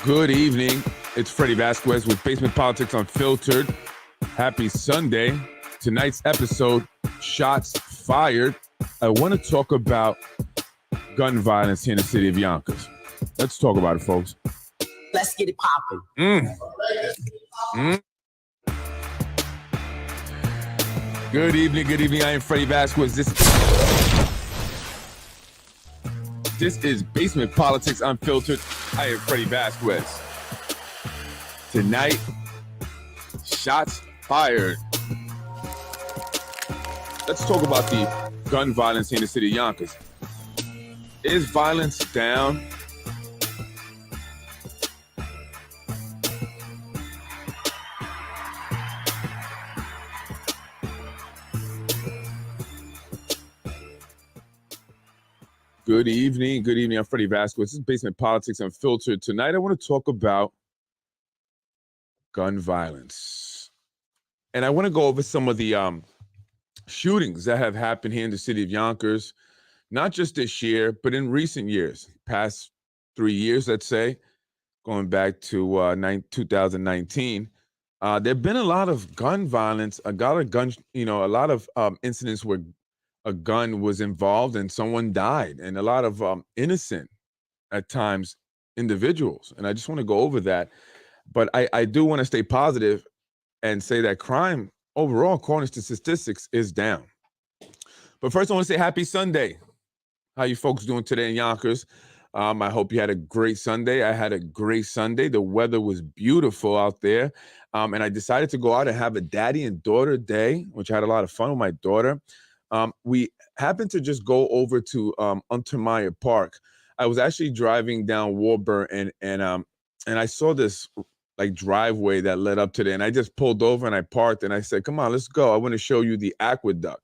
Good evening. It's Freddie Vasquez with Basement Politics Unfiltered. Happy Sunday. Tonight's episode, Shots Fired. I want to talk about gun violence here in the city of Yonkers. Let's talk about it, folks. Let's get it popping. Good evening. Good evening. I am Freddie Vasquez. This is Basement Politics Unfiltered. I am Freddie Vasquez. Tonight, shots fired. Let's talk about the gun violence here in the city of Yonkers. Is violence down? Good evening. Good evening. I'm Freddie Vasquez. This is Basement Politics Unfiltered. Tonight, I want to talk about gun violence. And I want to go over some of the shootings that have happened here in the city of Yonkers, not just this year, but in recent years, past 3 years, let's say, going back to 2019. There have been a lot of gun violence, a lot of incidents where a gun was involved and someone died, and a lot of innocent, at times, individuals. And I just want to go over that. But I do want to stay positive and say that crime overall, according to statistics, is down. But first, I want to say happy Sunday. How you folks doing today in Yonkers? I hope you had a great Sunday. I had a great Sunday. The weather was beautiful out there. And I decided to go out and have a daddy and daughter day, which I had a lot of fun with my daughter. We happened to just go over to Untermeyer Park. I was actually driving down Warburg and I saw this like driveway that led up to there, and I just pulled over and I parked and I said, "Come on, let's go. I want to show you the aqueduct."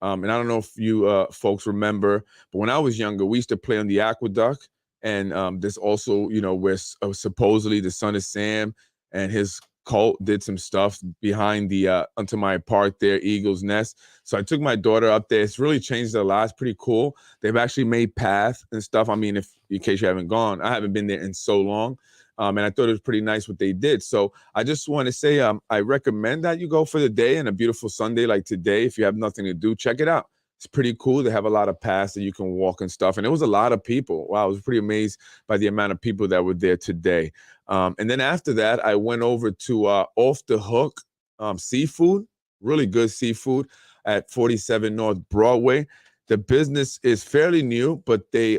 And I don't know if you folks remember, but when I was younger, we used to play on the aqueduct, and this also, where supposedly the son of Sam and his cult did some stuff behind the Untermeyer Park there, Eagle's Nest. So I took my daughter up there. It's really changed their lives. Pretty cool. They've actually made paths and stuff. I mean, if in case you haven't gone, I haven't been there in so long. And I thought it was pretty nice what they did. So I just want to say I recommend that you go for the day, and a beautiful Sunday like today. If you have nothing to do, check it out. It's pretty cool. They have a lot of paths that you can walk and stuff. And it was a lot of people. Wow, I was pretty amazed by the amount of people that were there today. And then after that, I went over to Off the Hook Seafood, really good seafood at 47 North Broadway. The business is fairly new, but they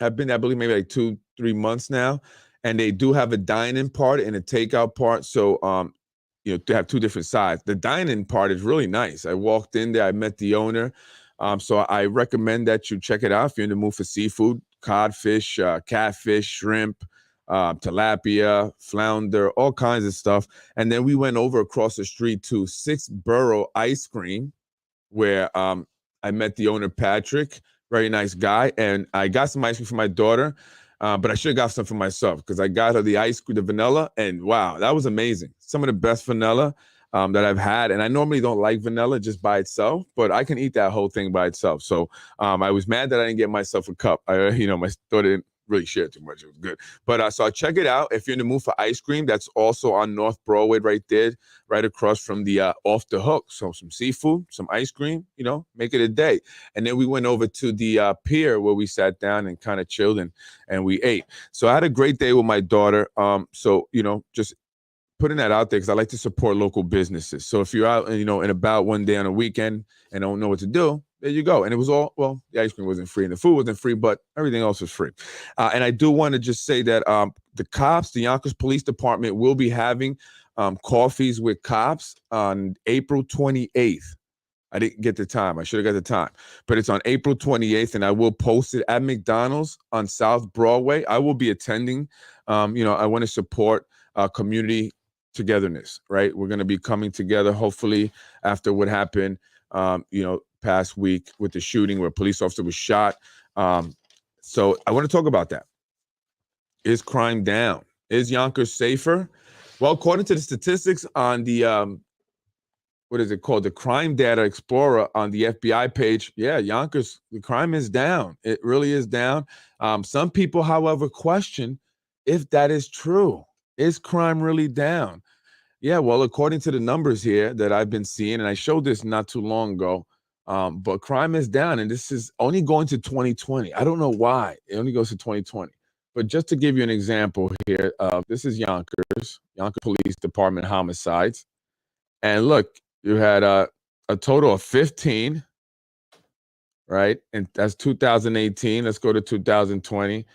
have been, I believe, maybe like 2-3 months now. And they do have a dine-in part and a takeout part. So, they have two different sides. The dine-in part is really nice. I walked in there. I met the owner. So I recommend that you check it out if you're in the mood for seafood, codfish, catfish, shrimp, tilapia, flounder, all kinds of stuff. And then we went over across the street to Six Borough Ice Cream, where I met the owner, Patrick, very nice guy. And I got some ice cream for my daughter. But I should have got some for myself because I got her the ice cream, the vanilla, and wow, that was amazing. Some of the best vanilla that I've had. And I normally don't like vanilla just by itself, but I can eat that whole thing by itself. So I was mad that I didn't get myself a cup. My daughter didn't really share too much. It was good. But so check it out. If you're in the mood for ice cream, that's also on North Broadway right there, right across from the Off the Hook. So some seafood, some ice cream, make it a day. And then we went over to the pier where we sat down and kind of chilled and we ate. So I had a great day with my daughter. So, just putting that out there because I like to support local businesses. So if you're out, and about one day on a weekend and don't know what to do, there you go. And it was the ice cream wasn't free and the food wasn't free, but everything else was free. And I do want to just say that the Yonkers Police Department will be having coffees with cops on April 28th. I didn't get the time. I should have got the time. But it's on April 28th, and I will post it at McDonald's on South Broadway. I will be attending. I want to support community togetherness, right? We're going to be coming together, hopefully, after what happened, past week with the shooting where a police officer was shot. So I want to talk about that. Is crime down? Is Yonkers safer? Well, according to the statistics on the what is it called? The Crime Data Explorer on the FBI page. Yeah, Yonkers, the crime is down. It really is down. Some people, however, question if that is true. Is crime really down? Yeah, well, according to the numbers here that I've been seeing, and I showed this not too long ago, but crime is down, and this is only going to 2020. I don't know why it only goes to 2020. But just to give you an example here, this is Yonkers Police Department homicides. And look, you had a total of 15, right? And that's 2018. Let's go to 2020.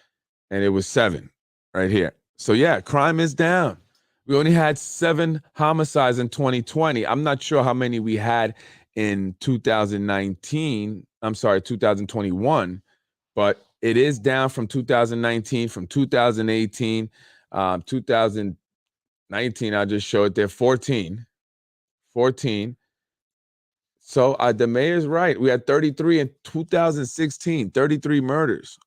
And it was 7 right here. So yeah, crime is down. We only had 7 homicides in 2020. I'm not sure how many we had in 2019. I'm sorry, 2021, but it is down from 2019, from 2018, 2019. I'll just show it there, 14. So the mayor's right. We had 33 in 2016, 33 murders,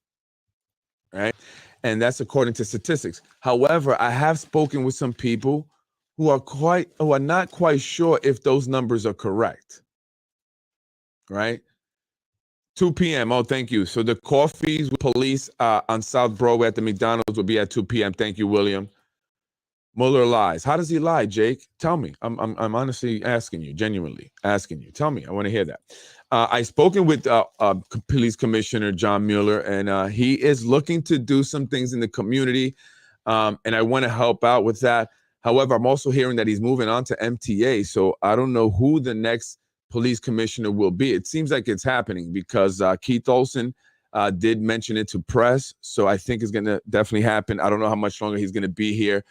right? And that's according to statistics. However, I have spoken with some people who are not quite sure if those numbers are correct, right? 2 p.m. Oh, thank you. So the coffees with police on South Broadway at the McDonald's will be at 2 p.m. Thank you, William. Mueller lies. How does he lie, Jake? Tell me. I'm honestly asking you, genuinely asking you. Tell me. I want to hear that. I've spoken with Police Commissioner John Mueller, and he is looking to do some things in the community, and I want to help out with that. However, I'm also hearing that he's moving on to MTA, so I don't know who the next police commissioner will be. It seems like it's happening because Keith Olson did mention it to press, so I think it's going to definitely happen. I don't know how much longer he's going to be here.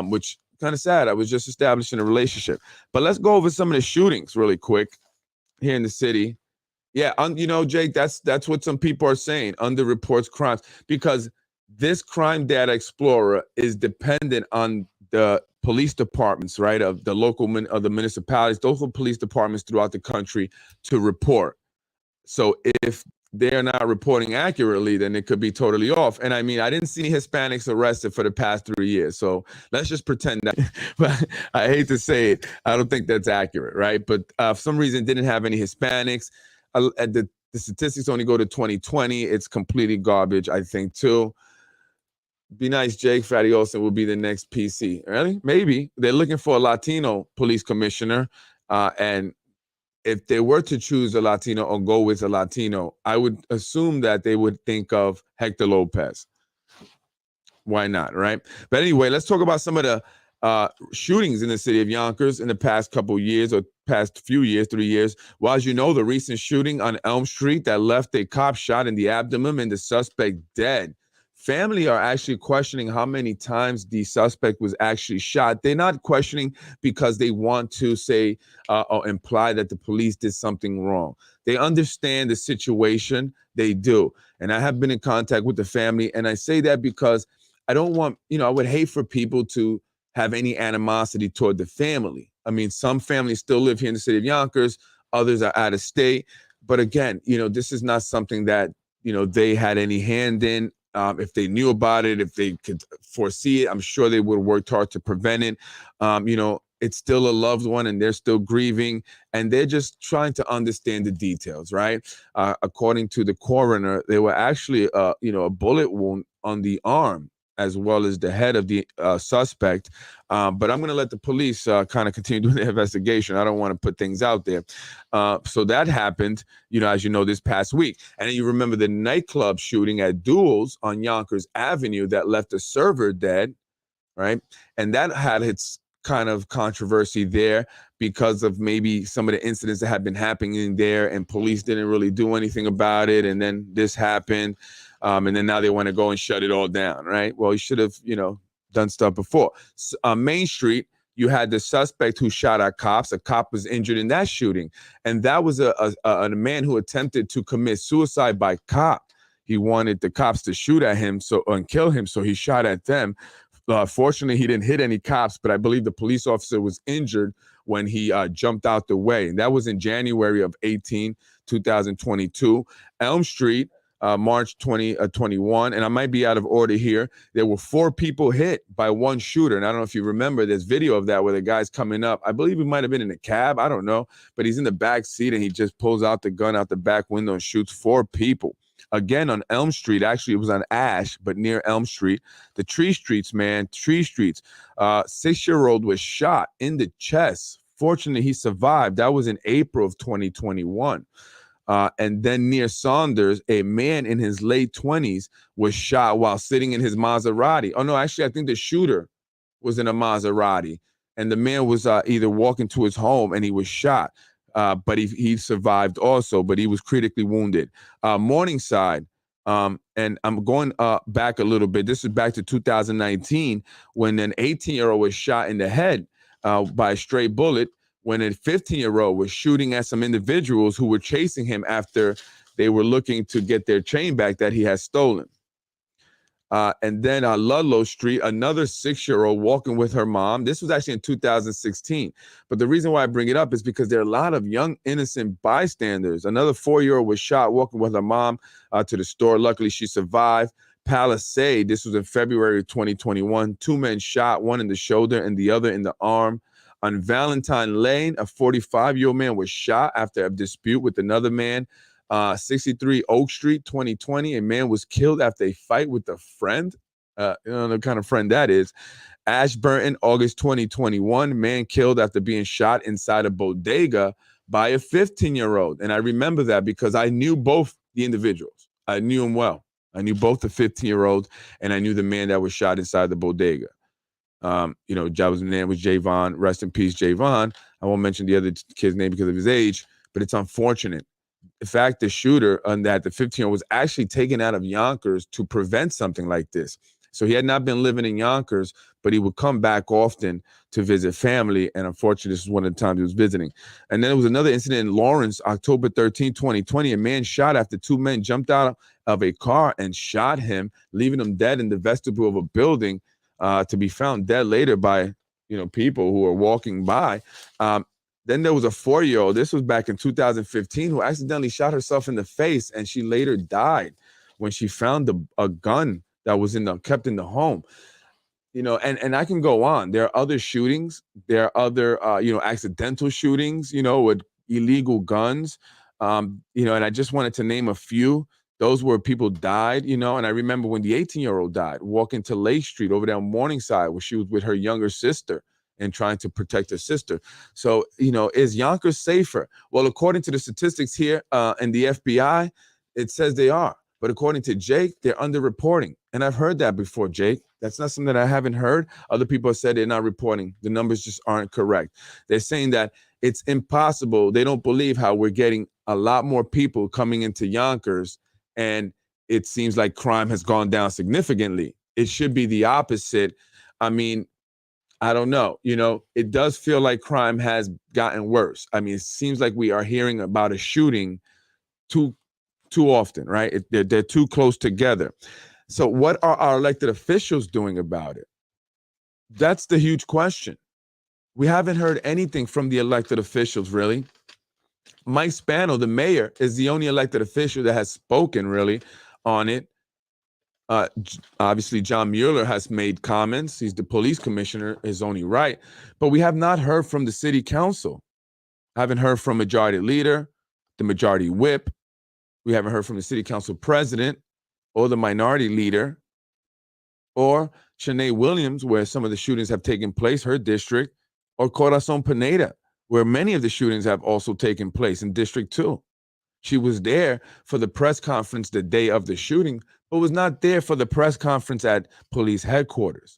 Which kind of sad. I was just establishing a relationship. But let's go over some of the shootings really quick here in the city. Yeah, Jake, that's what some people are saying. Underreports crimes, because this Crime Data Explorer is dependent on the police departments, right, of the of the municipalities, local police departments throughout the country to report. So if they're not reporting accurately, then it could be totally off. And I mean, I didn't see any Hispanics arrested for the past 3 years. So let's just pretend that. But I hate to say it, I don't think that's accurate, right? But for some reason, it didn't have any Hispanics. The statistics only go to 2020. It's completely garbage, I think, too. Be nice, Jake. Fatty Olson will be the next PC. Really? Maybe. They're looking for a Latino police commissioner. And if they were to choose a Latino or go with a Latino, I would assume that they would think of Hector Lopez. Why not, right? But anyway, let's talk about some of the shootings in the city of Yonkers in the past couple years, or past few years, 3 years. Well, as you know, the recent shooting on Elm Street that left a cop shot in the abdomen and the suspect dead. Family are actually questioning how many times the suspect was actually shot. They're not questioning because they want to say or imply that the police did something wrong. They understand the situation. They do. And I have been in contact with the family. And I say that because I don't want, I would hate for people to have any animosity toward the family. I mean, some families still live here in the city of Yonkers. Others are out of state. But again, this is not something that, they had any hand in. If they knew about it, if they could foresee it, I'm sure they would have worked hard to prevent it. It's still a loved one and they're still grieving, and they're just trying to understand the details, right? According to the coroner, there were actually, a bullet wound on the arm as well as the head of the suspect. But I'm going to let the police kind of continue doing the investigation. I don't want to put things out there. So that happened, as you know, this past week. And then you remember the nightclub shooting at Duels on Yonkers Avenue that left a server dead, right? And that had its kind of controversy there because of maybe some of the incidents that had been happening there, and police didn't really do anything about it. And then this happened. And then now they want to go and shut it all down, right? Well, you should have, done stuff before. On Main Street, you had the suspect who shot at cops. A cop was injured in that shooting. And that was a man who attempted to commit suicide by cop. He wanted the cops to shoot at him and kill him, so he shot at them. Fortunately, he didn't hit any cops, but I believe the police officer was injured when he jumped out the way. And that was in January of 2022. Elm Street, March 2021, and I might be out of order here. There were 4 people hit by one shooter. And I don't know if you remember, there's video of that where the guy's coming up. I believe he might have been in a cab. I don't know. But he's in the back seat and he just pulls out the gun out the back window and shoots 4 people. again on Elm Street. Actually, it was on Ash, but near Elm Street. The Tree Streets, man, Tree Streets. 6-year-old was shot in the chest. Fortunately, he survived. That was in April of 2021. And then near Saunders, a man in his late 20s was shot while sitting in his Maserati. Oh, no, actually, I think the shooter was in a Maserati. And the man was either walking to his home and he was shot. But he survived also, but he was critically wounded. Morningside, and I'm going back a little bit. This is back to 2019 when an 18-year-old was shot in the head by a stray bullet when a 15-year-old was shooting at some individuals who were chasing him after they were looking to get their chain back that he had stolen. And then on Ludlow Street, another 6-year-old walking with her mom. This was actually in 2016. But the reason why I bring it up is because there are a lot of young, innocent bystanders. Another 4-year-old was shot walking with her mom to the store. Luckily, she survived. Palisade, this was in February of 2021. 2 men shot, one in the shoulder and the other in the arm. On Valentine Lane, a 45-year-old man was shot after a dispute with another man. 63 Oak Street, 2020, a man was killed after a fight with a friend. You know the kind of friend that is. Ashburton, August 2021, man killed after being shot inside a bodega by a 15-year-old. And I remember that because I knew both the individuals. I knew them well. I knew both the 15-year-old and I knew the man that was shot inside the bodega. His name was Javon. Rest in peace, Javon. I won't mention the other kid's name because of his age, but it's unfortunate. In fact, the shooter on that, the 15-year-old, was actually taken out of Yonkers to prevent something like this. So he had not been living in Yonkers, but he would come back often to visit family. And unfortunately, this is one of the times he was visiting. And then there was another incident in Lawrence, October 13, 2020. A man shot after 2 men jumped out of a car and shot him, leaving him dead in the vestibule of a building, to be found dead later by, people who were walking by. Then there was a 4-year-old, this was back in 2015, who accidentally shot herself in the face, and she later died when she found a gun that was kept in the home. And I can go on. There are other shootings. There are other, accidental shootings, with illegal guns. And I just wanted to name a few. Those where people died, and I remember when the 18-year-old died, walking to Lake Street over there on Morningside, where she was with her younger sister and trying to protect her sister. So, is Yonkers safer? Well, according to the statistics here and the FBI, it says they are. But according to Jake, they're underreporting. And I've heard that before, Jake. That's not something that I haven't heard. Other people have said they're not reporting. The numbers just aren't correct. They're saying that it's impossible. They don't believe how we're getting a lot more people coming into Yonkers, and it seems like crime has gone down significantly. It should be the opposite. I mean, I don't know. It does feel like crime has gotten worse. I mean, it seems like we are hearing about a shooting too often, right? They're too close together. So what are our elected officials doing about it? That's the huge question. We haven't heard anything from the elected officials, really. Mike Spano, the mayor, is the only elected official that has spoken really on it. Obviously, John Mueller has made comments. He's the police commissioner, is only right. But we have not heard from the city council. Haven't heard from majority leader, the majority whip. We haven't heard from the city council president or the minority leader or Shanae Williams, where some of the shootings have taken place, her district, or Corazon Pineda, where many of the shootings have also taken place in District 2. She was there for the press conference the day of the shooting, but was not there for the press conference at police headquarters.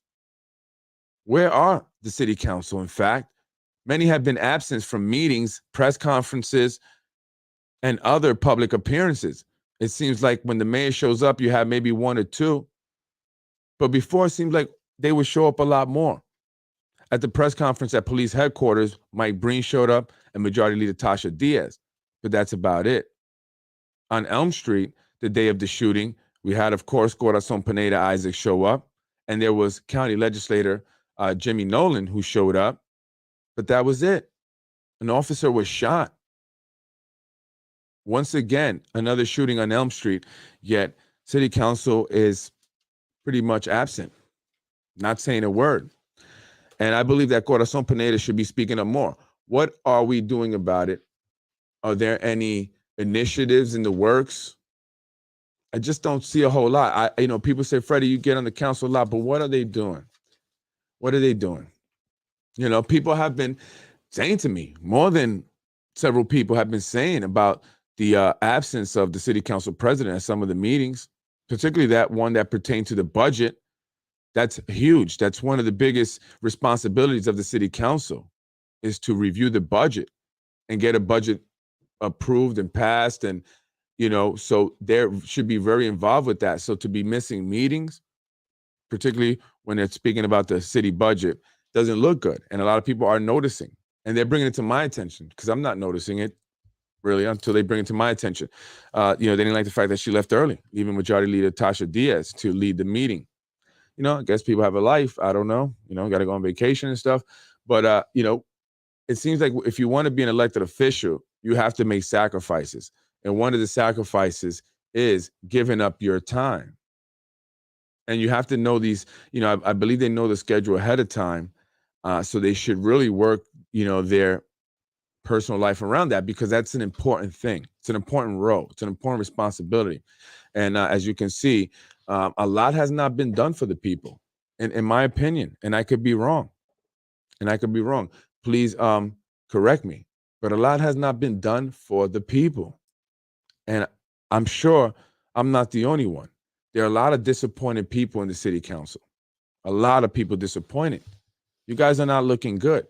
Where are the city council, in fact? Many have been absent from meetings, press conferences, and other public appearances. It seems like when the mayor shows up, you have maybe 1 or 2. But before, it seemed like they would show up a lot more. At the press conference at police headquarters, Mike Breen showed up and Majority Leader Tasha Diaz. But that's about it. On Elm Street, the day of the shooting, we had, of course, Corazon Pineda Isaac show up. And there was County Legislator Jimmy Nolan who showed up. But that was it. An officer was shot. Once again, another shooting on Elm Street, yet city council is pretty much absent, not saying a word. And I believe that Corazon Pineda should be speaking up more. What are we doing about it? Are there any initiatives in the works? I just don't see a whole lot. People say, Freddie, you get on the council a lot, but what are they doing? What are they doing? People have been saying to me, more than several people have been saying about the absence of the city council president at some of the meetings, particularly that one that pertained to the budget. That's huge. That's one of the biggest responsibilities of the city council, is to review the budget and get a budget approved and passed. And, so they should be very involved with that. So to be missing meetings, particularly when they're speaking about the city budget, doesn't look good. And a lot of people are noticing, and they're bringing it to my attention, because I'm not noticing it really until they bring it to my attention. They didn't like the fact that she left early, even Majority Leader Tasha Diaz, to lead the meeting. I guess people have a life. I don't know, got to go on vacation and stuff. But, it seems like if you want to be an elected official, you have to make sacrifices. And one of the sacrifices is giving up your time. And you have to know these, I believe they know the schedule ahead of time. So they should really work, their personal life around that, because that's an important thing. It's an important role. It's an important responsibility. And as you can see, a lot has not been done for the people, in my opinion. And I could be wrong. Please correct me. But a lot has not been done for the people. And I'm sure I'm not the only one. There are a lot of disappointed people in the city council. A lot of people disappointed. You guys are not looking good.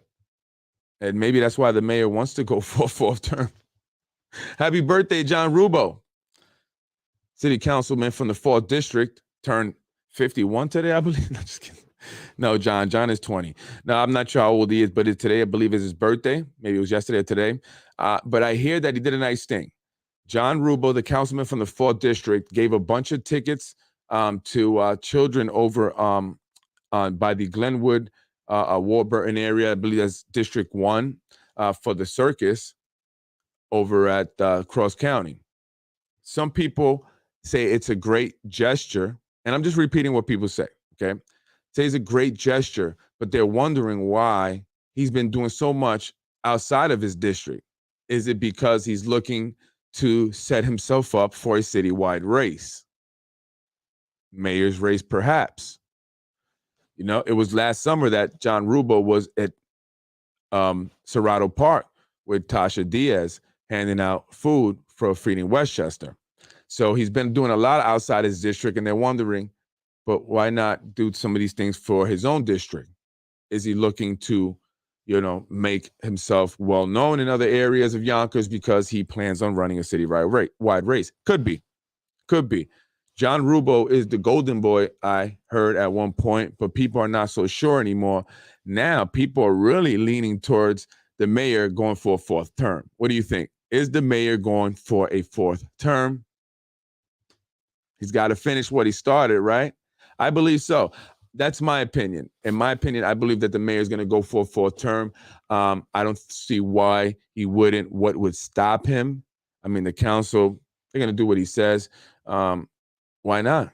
And maybe that's why the mayor wants to go for a fourth term. Happy birthday, John Rubo. City councilman from the 4th district, turned 51 today, I believe. No, just kidding. No, John is 20. Now, I'm not sure how old he is, but today, I believe, is his birthday. Maybe it was yesterday or today. But I hear that he did a nice thing. John Rubo, the councilman from the 4th district, gave a bunch of tickets to children over by the Glenwood, Warburton area. I believe that's District 1, for the circus over at Cross County. Some people say it's a great gesture, and I'm just repeating what people say, okay? Say it's a great gesture, but they're wondering why he's been doing so much outside of his district. Is it because he's looking to set himself up for a citywide race? Mayor's race, perhaps. It was last summer that John Rubo was at Serrato Park with Tasha Diaz handing out food for Feeding Westchester. So he's been doing a lot outside his district, and they're wondering, but why not do some of these things for his own district? Is he looking to, make himself well known in other areas of Yonkers because he plans on running a citywide race? Could be. John Rubo is the golden boy, I heard at one point, but people are not so sure anymore. Now people are really leaning towards the mayor going for a 4th term. What do you think? Is the mayor going for a 4th term? He's got to finish what he started, right? I believe so. That's my opinion. In my opinion, I believe that the mayor is going to go for a 4th term. I don't see why he wouldn't. What would stop him? I mean, the council, they're going to do what he says. Why not?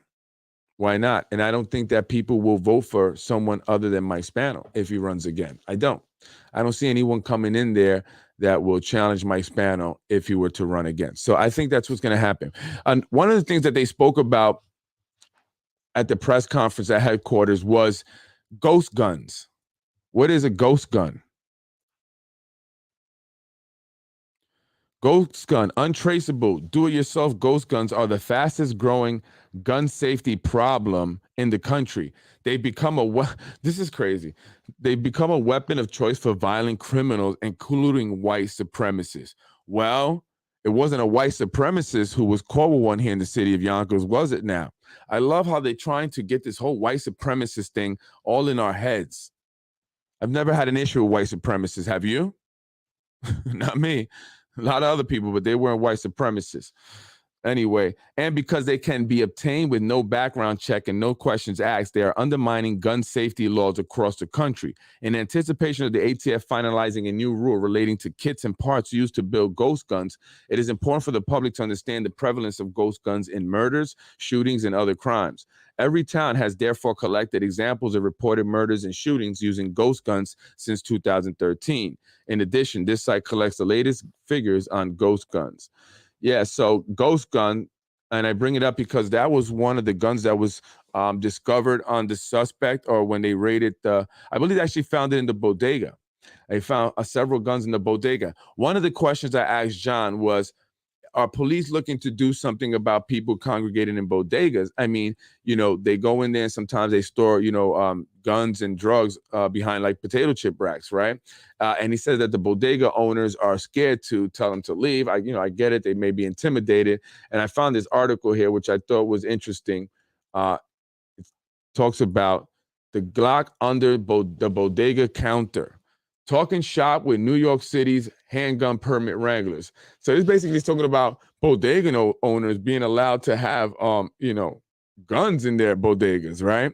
And I don't think that people will vote for someone other than Mike Spano if he runs again. I don't see anyone coming in there that will challenge Mike Spano if he were to run again. So I think that's what's going to happen. And one of the things that they spoke about at the press conference at headquarters was ghost guns. What is a ghost gun? Ghost gun, untraceable, do-it-yourself ghost guns are the fastest growing gun safety problem in the country. They become this is crazy. They become a weapon of choice for violent criminals, including white supremacists. Well, it wasn't a white supremacist who was caught with one here in the city of Yonkers, was it now? I love how they're trying to get this whole white supremacist thing all in our heads. I've never had an issue with white supremacists. Have you? Not me. A lot of other people, but they weren't white supremacists. Anyway, and because they can be obtained with no background check and no questions asked, they are undermining gun safety laws across the country. In anticipation of the ATF finalizing a new rule relating to kits and parts used to build ghost guns, it is important for the public to understand the prevalence of ghost guns in murders, shootings, and other crimes. Every town has therefore collected examples of reported murders and shootings using ghost guns since 2013. In addition, this site collects the latest figures on ghost guns. Yeah, so ghost gun, And I bring it up because that was one of the guns that was discovered on the suspect, or when they raided I believe they actually found it in the bodega. They found several guns in the bodega. One of the questions I asked John was, are police looking to do something about people congregating in bodegas? I mean, they go in there and sometimes they store, guns and drugs behind like potato chip racks, right? And he said that the bodega owners are scared to tell them to leave. I get it. They may be intimidated. And I found this article here, which I thought was interesting. It talks about the Glock under the bodega counter. Talking shop with New York City's handgun permit wranglers. So it's basically talking about bodega owners being allowed to have, guns in their bodegas, right?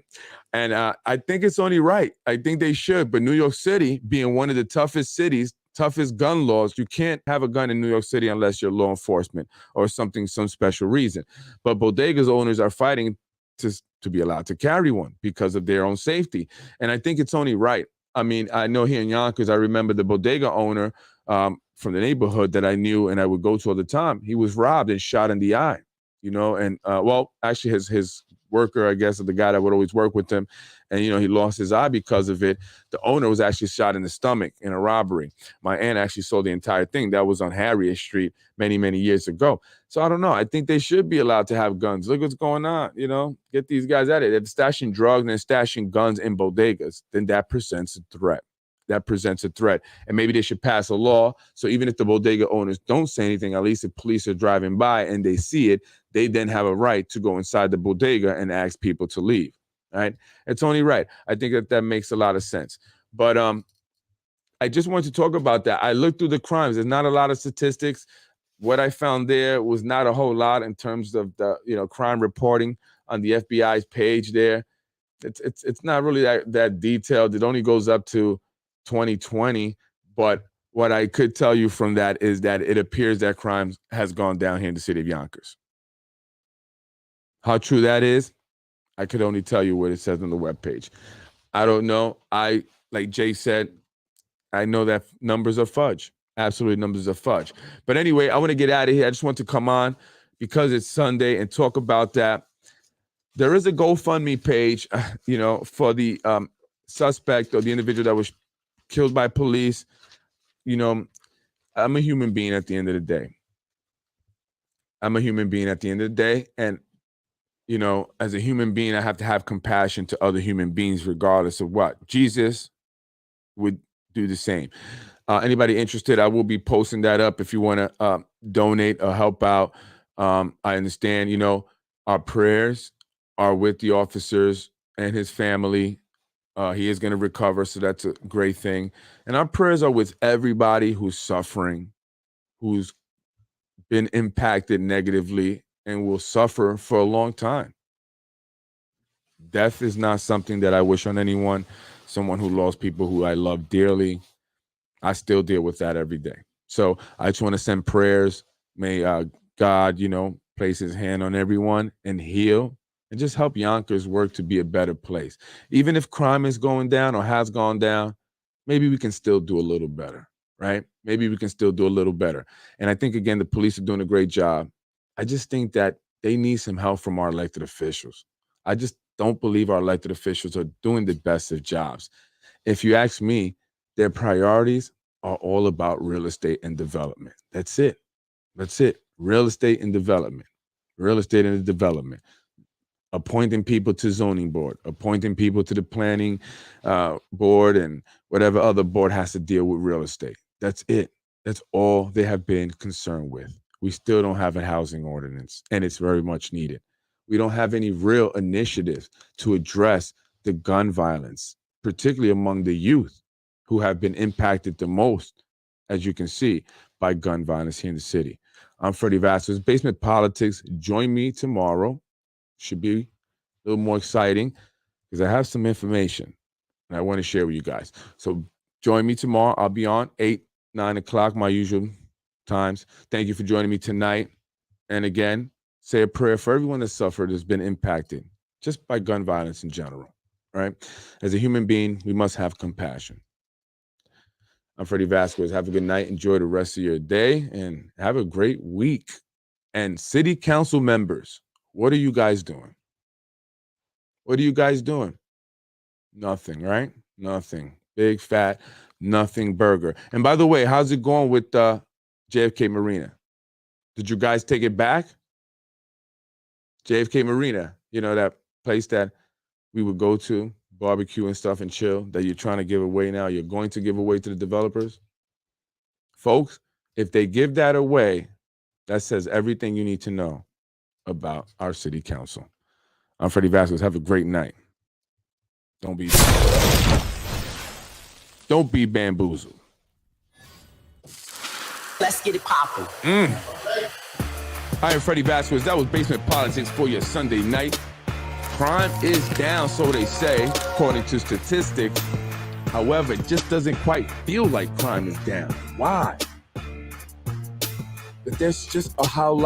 And I think it's only right. I think they should. But New York City, being one of the toughest cities, toughest gun laws, you can't have a gun in New York City unless you're law enforcement or some special reason. But bodegas owners are fighting to be allowed to carry one because of their own safety. And I think it's only right. I mean, I know here in Yonkers, I remember the bodega owner from the neighborhood that I knew and I would go to all the time. He was robbed and shot in the eye, and actually his worker, I guess, the guy that would always work with him, and, he lost his eye because of it. The owner was actually shot in the stomach in a robbery. My aunt actually saw the entire thing. That was on Harriet Street many, many years ago. So I don't know. I think they should be allowed to have guns. Look what's going on, get these guys at it. If they're stashing drugs and they're stashing guns in bodegas, then that presents a threat. And maybe they should pass a law. So even if the bodega owners don't say anything, at least if police are driving by and they see it, they then have a right to go inside the bodega and ask people to leave. Right? It's only right. I think that makes a lot of sense. But I just wanted to talk about that. I looked through the crimes. There's not a lot of statistics. What I found there was not a whole lot in terms of the crime reporting on the FBI's page there. It's not really that detailed. It only goes up to 2020. But what I could tell you from that is that it appears that crime has gone down here in the city of Yonkers. How true that is, I could only tell you what it says on the webpage. I don't know. Like Jay said, I know that numbers are fudge. Absolutely, numbers are fudge. But anyway, I want to get out of here. I just want to come on because it's Sunday and talk about that. There is a GoFundMe page, for the suspect or the individual that was killed by police. I'm a human being at the end of the day. And as a human being, I have to have compassion to other human beings, regardless of what. Jesus would do the same. Anybody interested, I will be posting that up if you want to donate or help out. I understand, our prayers are with the officers and his family. He is going to recover, so that's a great thing. And our prayers are with everybody who's suffering, who's been impacted negatively and will suffer for a long time. Death is not something that I wish on anyone. Someone who lost people who I love dearly, I still deal with that every day. So I just want to send prayers. May God, place his hand on everyone and heal and just help Yonkers work to be a better place. Even if crime is going down or has gone down, maybe we can still do a little better, right? Maybe we can still do a little better. And I think, again, the police are doing a great job. I just think that they need some help from our elected officials. I just don't believe our elected officials are doing the best of jobs. If you ask me, their priorities are all about real estate and development. That's it. Real estate and development. Appointing people to zoning board, appointing people to the planning board and whatever other board has to deal with real estate. That's it. That's all they have been concerned with. We still don't have a housing ordinance, and it's very much needed. We don't have any real initiatives to address the gun violence, particularly among the youth who have been impacted the most, as you can see, by gun violence here in the city. I'm Freddie Vasquez, Basement Politics. Join me tomorrow. Should be a little more exciting because I have some information and I want to share with you guys. So join me tomorrow. I'll be on 8, 9 o'clock, my usual times. Thank you for joining me tonight. And again, say a prayer for everyone that suffered, has been impacted just by gun violence in general, right? As a human being, we must have compassion. I'm Freddie Vasquez. Have a good night. Enjoy the rest of your day and have a great week. And city council members, what are you guys doing? What are you guys doing? Nothing, right? Nothing. Big fat nothing burger. And by the way, how's it going with JFK Marina? Did you guys take it back? JFK Marina, you know, that place that we would go to, barbecue and stuff and chill, that you're trying to give away now, you're going to give away to the developers? Folks, if they give that away, that says everything you need to know about our city council. I'm Freddie Vasquez. Have a great night. Don't be bamboozled. Let's get it popping. I am Freddie Vasquez. That was Basement Politics for your Sunday night. Crime is down, so they say, according to statistics. However, it just doesn't quite feel like crime is down. Why? But there's just a whole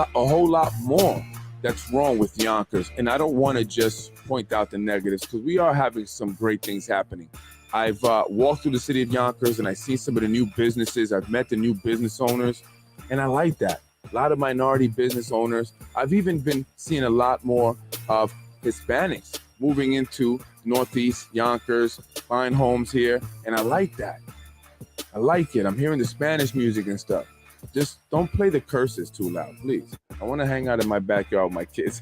lot more that's wrong with Yonkers. And I don't want to just point out the negatives, because we are having some great things happening. I've walked through the city of Yonkers and I see some of the new businesses. I've met the new business owners, and I like that. A lot of minority business owners. I've even been seeing a lot more of Hispanics moving into Northeast Yonkers, buying homes here, and I like that. I like it. I'm hearing the Spanish music and stuff. Just don't play the curses too loud, please. I want to hang out in my backyard with my kids.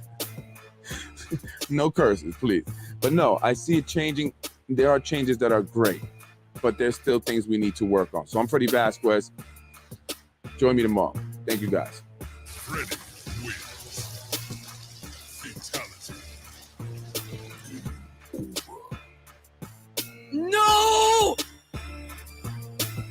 No curses, please. But no, I see it changing. There are changes that are great, but there's still things we need to work on. So I'm Freddie Vasquez. Join me tomorrow. Thank you, guys. Freddie.